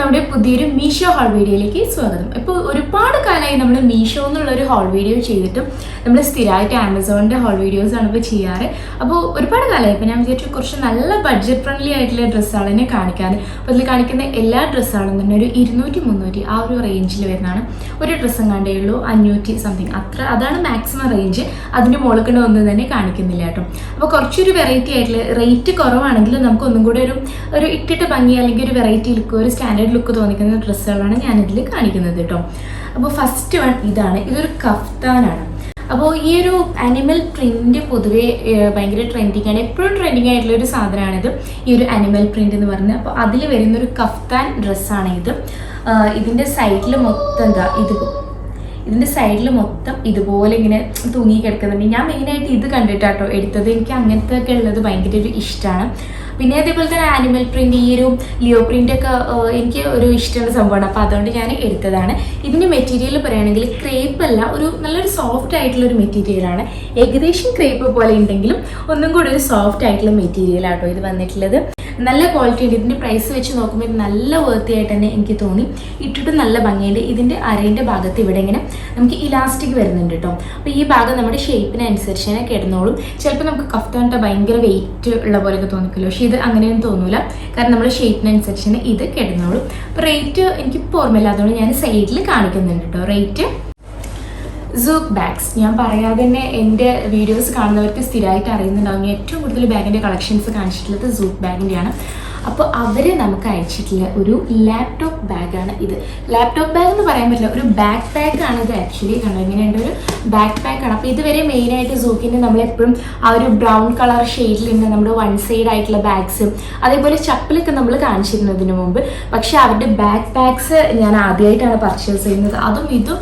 നമ്മുടെ പുതിയൊരു മീഷോ ഹോൾ വീഡിയോയിലേക്ക് സ്വാഗതം. ഇപ്പോൾ ഒരുപാട് കാലമായി നമ്മൾ മീഷോ എന്നുള്ളൊരു ഹോൾ വീഡിയോ ചെയ്തിട്ടും നമ്മൾ സ്ഥിരമായിട്ട് ആമസോണിൻ്റെ ഹോൾ വീഡിയോസാണ് ഇപ്പോൾ ചെയ്യാറ്. അപ്പോൾ ഒരുപാട് കാലമായി ഇപ്പോൾ ഞാൻ വിചാരിച്ചു കുറച്ച് നല്ല ബഡ്ജറ്റ് ഫ്രണ്ട്ലി ആയിട്ടുള്ള ഡ്രസ്സുകളെ കാണിക്കാൻ. അപ്പോൾ അതിൽ കാണിക്കുന്ന എല്ലാ ഡ്രസ്സുകളും തന്നെ ഒരു 200-300 ആ ഒരു റേഞ്ചിൽ വരുന്നതാണ്. ഒരു ഡ്രസ്സും കണ്ടേ ഉള്ളൂ 500 സംതിങ്, അതാണ് മാക്സിമം റേഞ്ച്. അതിൻ്റെ മുകളിൽ ഒന്നും തന്നെ കാണിക്കുന്നില്ല കേട്ടോ. അപ്പോൾ കുറച്ചൊരു വെറൈറ്റി ആയിട്ടുള്ള റേറ്റ് കുറവാണെങ്കിലും നമുക്ക് ഒന്നും കൂടെ ഒരു ഇട്ടിട്ട് ഭംഗി അല്ലെങ്കിൽ ഒരു വെറൈറ്റി ലുക്ക്, ഒരു സ്റ്റാൻഡേർഡ് ലുക്ക് തോന്നിക്കുന്ന ഡ്രസ്സുകളാണ് ഞാനിതിൽ കാണിക്കുന്നത് കേട്ടോ. അപ്പോൾ ഫസ്റ്റ് വൺ ഇതാണ്. ഇതൊരു കഫ്താനാണ്. അപ്പോൾ ഈ ഒരു അനിമൽ പ്രിന്റ് പൊതുവെ ഭയങ്കര ട്രെൻഡിങ് ആണ്, എപ്പോഴും ട്രെൻഡിങ് ആയിട്ടുള്ള ഒരു സാധനമാണിത്, ഈ ഒരു അനിമൽ പ്രിന്റ് എന്ന് പറഞ്ഞത്. അപ്പോൾ അതിൽ വരുന്നൊരു കഫ്താൻ ഡ്രസ്സാണ് ഇത്. ഇതിൻ്റെ സൈഡിൽ മൊത്തം ഇതിൻ്റെ സൈഡിൽ മൊത്തം ഇതുപോലെ ഇങ്ങനെ തൂങ്ങി കിടക്കുന്നുണ്ട്. ഞാൻ മെയിനായിട്ട് ഇത് കണ്ടിട്ടാട്ടോ എടുത്തത്. എനിക്ക് അങ്ങനത്തെ ഒക്കെ ഉള്ളത് ഭയങ്കര ഒരു ഇഷ്ടമാണ്. പിന്നെ അതേപോലെ തന്നെ ആനിമൽ പ്രിന്റ്, ഈ ഒരു ലിയോ പ്രിന്റ് ഒക്കെ എനിക്ക് ഒരു ഇഷ്ടമുള്ള സംഭവമാണ്. അപ്പോൾ അതുകൊണ്ട് ഞാൻ എടുത്തതാണ്. ഇതിൻ്റെ മെറ്റീരിയൽ പറയുകയാണെങ്കിൽ ക്രേപ്പ് അല്ല, ഒരു നല്ലൊരു സോഫ്റ്റ് ആയിട്ടുള്ള ഒരു മെറ്റീരിയലാണ്. ഏകദേശം ക്രേപ്പ് പോലെ ഉണ്ടെങ്കിലും ഒന്നും കൂടി ഒരു സോഫ്റ്റ് ആയിട്ടുള്ള മെറ്റീരിയലാട്ടോ ഇത് വന്നിട്ടുള്ളത്. നല്ല ക്വാളിറ്റി ഉണ്ട്. ഇതിൻ്റെ പ്രൈസ് വെച്ച് നോക്കുമ്പോൾ ഇത് നല്ല വർത്തി ആയിട്ട് തന്നെ എനിക്ക് തോന്നി. ഇട്ടിട്ട് നല്ല ഭംഗിയുണ്ട്. ഇതിൻ്റെ അരേൻ്റെ ഭാഗത്ത് ഇവിടെ ഇങ്ങനെ നമുക്ക് ഇലാസ്റ്റിക് വരുന്നുണ്ട് കേട്ടോ. അപ്പോൾ ഈ ഭാഗം നമ്മുടെ ഷേപ്പിനനുസരിച്ച് തന്നെ കിടന്നോളും. ചിലപ്പോൾ നമുക്ക് കഫ്താനിട്ട് ഭയങ്കര വെയിറ്റ് ഉള്ള പോലെയൊക്കെ തോന്നിക്കില്ലോ, പക്ഷേ ഇത് അങ്ങനെയൊന്നും തോന്നില്ല. കാരണം നമ്മുടെ ഷേപ്പിനനുസരിച്ച് തന്നെ ഇത് കിടന്നോളും. അപ്പോൾ റേറ്റ് എനിക്കിപ്പോൾ ഓർമ്മയില്ല, അതുകൊണ്ട് ഞാൻ സൈഡിൽ കാണിക്കുന്നുണ്ട് കേട്ടോ റേറ്റ്. സൂക്ക് ബാഗ്സ് ഞാൻ പറയാതെ തന്നെ എൻ്റെ വീഡിയോസ് കാണുന്നവർക്ക് സ്ഥിരമായിട്ട് അറിയുന്നുണ്ടാവും. ഏറ്റവും കൂടുതൽ ബാഗിൻ്റെ കളക്ഷൻസ് കാണിച്ചിട്ടുള്ളത് സൂക്ക് ബാഗിൻ്റെയാണ്. അപ്പോൾ അവർ നമുക്ക് അയച്ചിട്ടുള്ള ഒരു ലാപ്ടോപ്പ് ബാഗാണ് ഇത്. ലാപ്ടോപ്പ് ബാഗ് എന്ന് പറയാൻ പറ്റില്ല, ഒരു ബാക്ക് പാക്കാണ് ഇത് ആക്ച്വലി. കണ്ടോ, ഇങ്ങനെയുണ്ട്, ഒരു ബാക്ക് പാക്കാണ്. അപ്പോൾ ഇതുവരെ മെയിനായിട്ട് സൂക്കിൻ്റെ നമ്മളെപ്പോഴും ആ ഒരു ബ്രൗൺ കളർ ഷെയ്ഡിലുണ്ട് നമ്മുടെ വൺ സൈഡ് ആയിട്ടുള്ള ബാഗ്സ്, അതേപോലെ ചപ്പലൊക്കെ നമ്മൾ കാണിച്ചിരുന്നതിന് മുമ്പ്. പക്ഷേ അവരുടെ ബാക്ക് പാക്സ് ഞാൻ ആദ്യമായിട്ടാണ് പർച്ചേസ് ചെയ്യുന്നത്. അതും ഇതും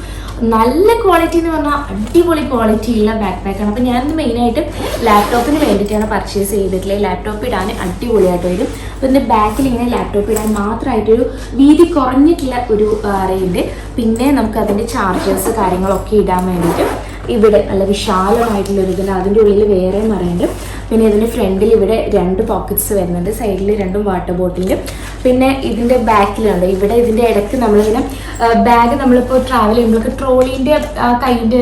നല്ല ക്വാളിറ്റി എന്ന് പറഞ്ഞാൽ അടിപൊളി ക്വാളിറ്റിയുള്ള ബാക്ക് പാക്കാണ്. അപ്പോൾ ഞാനിത് മെയിനായിട്ട് ലാപ്ടോപ്പിന് വേണ്ടിയിട്ടാണ് പർച്ചേസ് ചെയ്തിട്ടുള്ളത്. ലാപ്ടോപ്പ് ഇടാൻ അടിപൊളിയായിട്ട് വരും. അപ്പോൾ ഇതിൻ്റെ ബാക്കിൽ ഇങ്ങനെ ലാപ്ടോപ്പ് ഇടാൻ മാത്രമായിട്ടൊരു വീതി കുറഞ്ഞിട്ടുള്ള ഒരു അറയുണ്ട്. പിന്നെ നമുക്ക് അതിൻ്റെ ചാർജേഴ്സ് കാര്യങ്ങളൊക്കെ ഇടാൻ വേണ്ടിയിട്ട് ഇവിടെ നല്ല വിശാലമായിട്ടുള്ളൊരു ഇതിൽ അതിൻ്റെ ഉള്ളിൽ വേറെ മറയുണ്ട്. പിന്നെ ഇതിൻ്റെ ഫ്രണ്ടിൽ ഇവിടെ 2 പോക്കറ്റ്സ് വരുന്നുണ്ട്, സൈഡിൽ 2 വാട്ടർ ബോട്ടിലുണ്ട്. പിന്നെ ഇതിൻ്റെ ബാക്കിലുണ്ട് ഇവിടെ ഇതിൻ്റെ ഇടയ്ക്ക് നമ്മളിങ്ങനെ ബാഗ് നമ്മളിപ്പോൾ ട്രാവൽ ചെയ്യുമ്പോൾ ട്രോളീൻ്റെ കൈൻ്റെ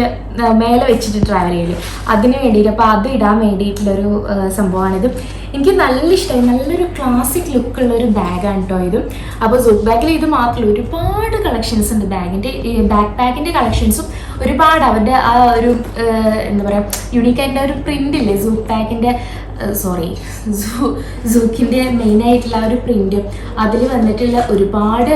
മേലെ വെച്ചിട്ട് ട്രാവൽ ചെയ്യില്ലേ, അതിന് വേണ്ടിയിട്ട്. അപ്പോൾ അത് ഇടാൻ വേണ്ടിയിട്ടുള്ളൊരു സംഭവമാണിത്. എനിക്ക് നല്ല ഇഷ്ടമായി. നല്ലൊരു ക്ലാസിക് ലുക്കുള്ള ഒരു ബാഗാണ് കേട്ടോ ഇത്. അപ്പോൾ സൂക്ക് ബാഗിൽ ഇത് മാത്രമല്ല, ഒരുപാട് കളക്ഷൻസ് ഉണ്ട് ബാഗിൻ്റെ. ബാക്ക് പാക്കിൻ്റെ കളക്ഷൻസും ഒരുപാട്. അവരുടെ ആ ഒരു എന്താ പറയുക, യുണീക്കായിട്ടുള്ള ഒരു പ്രിൻ്റ് ഇല്ലേ സൂക്ക് പാക്കിൻ്റെ, സൂക്കിൻ്റെ മെയിനായിട്ടുള്ള ഒരു പ്രിൻ്റ്, അതിൽ വന്നിട്ടുള്ള ഒരുപാട്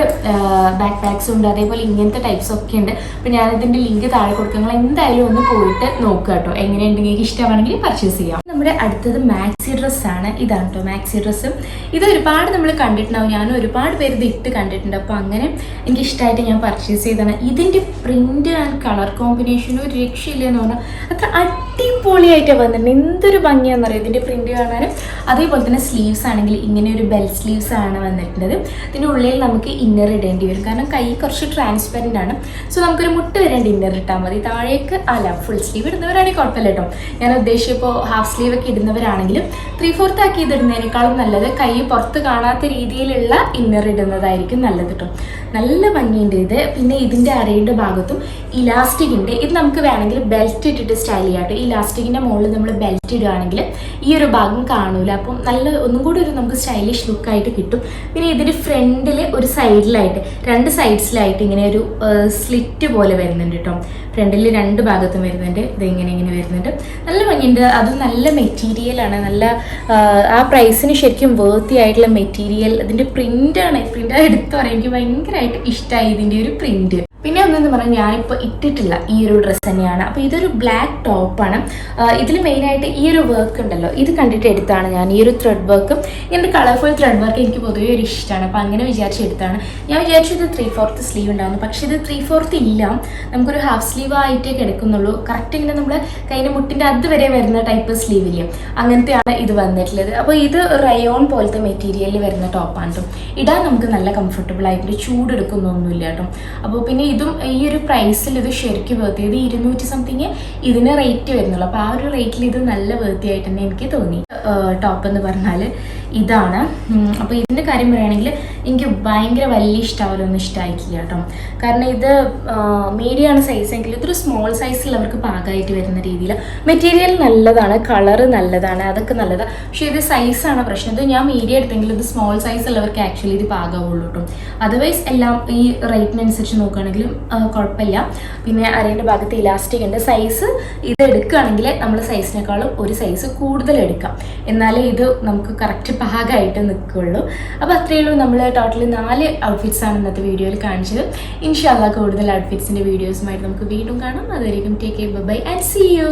ബാക്ക് പാക്സ് ഉണ്ട്. അതേപോലെ ഇങ്ങനത്തെ ടൈപ്സ് ഒക്കെ ഉണ്ട്. അപ്പോൾ ഞാനിതിൻ്റെ ലിങ്ക് താഴെ കൊടുക്കുക, നിങ്ങൾ എന്തായാലും ഒന്ന് പോയിട്ട് നോക്കുക കേട്ടോ. എങ്ങനെയുണ്ടെങ്കിൽ നിങ്ങൾക്ക് ഇഷ്ടമാണെങ്കിൽ പർച്ചേസ് ചെയ്യാം. നമ്മുടെ അടുത്തത് മാക്സി ഡ്രസ്സാണ്. ഇതാണ് കേട്ടോ മാക്സി ഡ്രസ്സ്. ഇത് ഒരുപാട് നമ്മൾ കണ്ടിട്ടുണ്ടാവും, ഞാൻ ഒരുപാട് പേര് ഇത് ഇട്ട് കണ്ടിട്ടുണ്ട്. അപ്പോൾ അങ്ങനെ എനിക്ക് ഇഷ്ടമായിട്ട് ഞാൻ പർച്ചേസ് ചെയ്തതാണ്. ഇതിൻ്റെ പ്രിൻ്റ് ആൻഡ് കളർ കോമ്പിനേഷൻ ഒരു രക്ഷയില്ല എന്ന് പറഞ്ഞാൽ അത്ര അടിപൊളിയായിട്ട് വന്നിട്ടുണ്ട്. എന്തൊരു ഭംഗിയാണെന്ന് ഇതിൻ്റെ പ്രിൻ്റ് കാണാനും. അതേപോലെ തന്നെ സ്ലീവ്സ് ആണെങ്കിൽ ഇങ്ങനെ ഒരു ബെൽ സ്ലീവ്സ് ആണ് വന്നിട്ടുള്ളത്. ഇതിൻ്റെ ഉള്ളിൽ നമുക്ക് ഇന്നർ ഇടേണ്ടി വരും, കാരണം കൈ കുറച്ച് ട്രാൻസ്പെറൻ്റ് ആണ്. സോ നമുക്കൊരു മുട്ട് വരേണ്ട ഇന്നർ ഇട്ടാൽ മതി. താഴേക്ക് അല്ല, ഫുൾ സ്ലീവ് ഇടുന്നവരാണെങ്കിൽ കുഴപ്പമില്ല കേട്ടോ. ഞാൻ ഉദ്ദേശിച്ചപ്പോൾ ഹാഫ് സ്ലീവ് ഒക്കെ ഇടുന്നവരാണെങ്കിലും 3/4 ആക്കി ഇതിടുന്നതിനേക്കാളും നല്ലത് കൈ പുറത്ത് കാണാത്ത രീതിയിലുള്ള ഇന്നർ ഇടുന്നതായിരിക്കും നല്ലത് കേട്ടോ. നല്ല ഭംഗിയുണ്ട് ഇത്. പിന്നെ ഇതിൻ്റെ അരയുടെ ഭാഗത്തും ഇലാസ്റ്റിക് ഉണ്ട്. ഇത് നമുക്ക് വേണമെങ്കിൽ ബെൽറ്റ് ഇട്ടിട്ട് സ്റ്റൈൽ ചെയ്യാം കേട്ടോ. ഈ ഇലാസ്റ്റിക്കിൻ്റെ മുകളിൽ നമ്മൾ ബെൽറ്റ് ഇടുകയാണെങ്കിൽ ഈ ഒരു ഭാഗം കാണൂല. അപ്പം നല്ല ഒന്നും കൂടി ഒരു നമുക്ക് സ്റ്റൈലിഷ് ലുക്കായിട്ട് കിട്ടും. പിന്നെ ഇതിൻ്റെ ഫ്രണ്ടിൽ ഒരു സൈഡിലായിട്ട് 2 സൈഡ്സിലായിട്ട് ഇങ്ങനെ ഒരു സ്ലിറ്റ് പോലെ വരുന്നുണ്ട് കേട്ടോ. ഫ്രണ്ടിൽ 2 ഭാഗത്തും വരുന്നുണ്ട്. ഇതിങ്ങനെ ഇങ്ങനെ വരുന്നുണ്ട്. നല്ല ഭംഗിയുണ്ട്. അത് നല്ല മെറ്റീരിയലാണ്. നല്ല ആ പ്രൈസിന് ശരിക്കും വേർത്തി ആയിട്ടുള്ള മെറ്റീരിയൽ. ഇതിൻ്റെ പ്രിൻ്റാണ് എടുത്ത് പറയാം. എനിക്ക് ഭയങ്കരമായിട്ട് ഇഷ്ടമായി ഇതിൻ്റെ ഒരു പ്രിൻറ്റ്. പിന്നെ ഒന്നെന്ന് പറഞ്ഞാൽ ഞാനിപ്പോൾ ഇട്ടിട്ടുള്ള ഈ ഒരു ഡ്രസ്സ് തന്നെയാണ്. അപ്പോൾ ഇതൊരു ബ്ലാക്ക് ടോപ്പാണ്. ഇതിൽ മെയിനായിട്ട് ഈ ഒരു വർക്ക് ഉണ്ടല്ലോ, ഇത് കണ്ടിട്ട് എടുത്താണ് ഞാൻ. ഈ ഒരു ത്രെഡ് വർക്ക്, ഇങ്ങനത്തെ കളർഫുൾ ത്രെഡ് വർക്ക് എനിക്ക് പൊതുവേ ഒരു ഇഷ്ടമാണ്. അപ്പോൾ അങ്ങനെ വിചാരിച്ചെടുത്താണ്. ഞാൻ വിചാരിച്ചു ഇത് 3/4 സ്ലീവ് ഉണ്ടാകുന്നു, പക്ഷേ ഇത് 3/4 ഇല്ല, നമുക്കൊരു ഹാഫ് സ്ലീവ് ആയിട്ടേ കിടക്കുന്നുള്ളൂ. കറക്റ്റ് ഇങ്ങനെ നമ്മൾ കൈൻ്റെ മുട്ടിൻ്റെ അതുവരെ വരുന്ന ടൈപ്പ് സ്ലീവ് ഇല്ല, അങ്ങനത്തെയാണ് ഇത് വന്നിട്ടുള്ളത്. അപ്പോൾ ഇത് റയോൺ പോലത്തെ മെറ്റീരിയലിൽ വരുന്ന ടോപ്പാണ് കേട്ടോ. ഇടാൻ നമുക്ക് നല്ല കംഫർട്ടബിൾ ആയിട്ട് ചൂടെടുക്കുന്നൊന്നുമില്ല കേട്ടോ. അപ്പോൾ പിന്നെ ഇതും ഈ ഒരു പ്രൈസിൽ ഇത് ശരിക്കും വേർത്തി. ഇത് 200 സംതിങ് ഇതിന് റേറ്റ് വരുന്നുള്ളൂ. അപ്പോൾ ആ ഒരു റേറ്റിൽ ഇത് നല്ല വേർത്തി ആയിട്ട് തന്നെ എനിക്ക് തോന്നി. ടോപ്പ് എന്ന് പറഞ്ഞാൽ ഇതാണ്. അപ്പോൾ ഇതിൻ്റെ കാര്യം പറയുകയാണെങ്കിൽ എനിക്ക് ഭയങ്കര വലിയ ഇഷ്ടമാവലൊന്നും ഇഷ്ടമായിട്ടില്ല കേട്ടോ. കാരണം ഇത് മീഡിയമാണ് സൈസെങ്കിൽ ഇതൊരു സ്മോൾ സൈസിലുള്ളവർക്ക് പാകമായിട്ട് വരുന്ന രീതിയിൽ. മെറ്റീരിയൽ നല്ലതാണ്, കളറ് നല്ലതാണ്, അതൊക്കെ നല്ലതാണ്. പക്ഷേ ഇത് സൈസാണ് പ്രശ്നം. ഇത് ഞാൻ മീഡിയ എടുത്തെങ്കിൽ ഇത് സ്മോൾ സൈസ് ഉള്ളവർക്ക് ആക്ച്വലി ഇത് പാകമാവുള്ളൂ കേട്ടോ. അതർവൈസ് എല്ലാം ഈ റേറ്റിനനുസരിച്ച് നോക്കുകയാണെങ്കിലും കുഴപ്പമില്ല. പിന്നെ അരേൻ്റെ ഭാഗത്ത് ഇലാസ്റ്റിക് ഉണ്ട്. സൈസ് ഇത് എടുക്കുകയാണെങ്കിൽ നമ്മൾ സൈസിനേക്കാളും ഒരു സൈസ് കൂടുതൽ എടുക്കാം, എന്നാലേ ഇത് നമുക്ക് കറക്റ്റ് പാകമായിട്ട് നിൽക്കുകയുള്ളൂ. അപ്പോൾ അത്രയേ ഉള്ളൂ. നമ്മൾ ടോട്ടലി 4 ഔട്ട്ഫിറ്റ്സാണ് ഇന്നത്തെ വീഡിയോയിൽ കാണിച്ചത്. ഇൻഷാ അല്ലാഹ് കൂടുതൽ ഔട്ട്ഫിറ്റ്സിൻ്റെ വീഡിയോസുമായിട്ട് നമുക്ക് വീണ്ടും കാണാം. അതുവരെയും take care, bye and see U.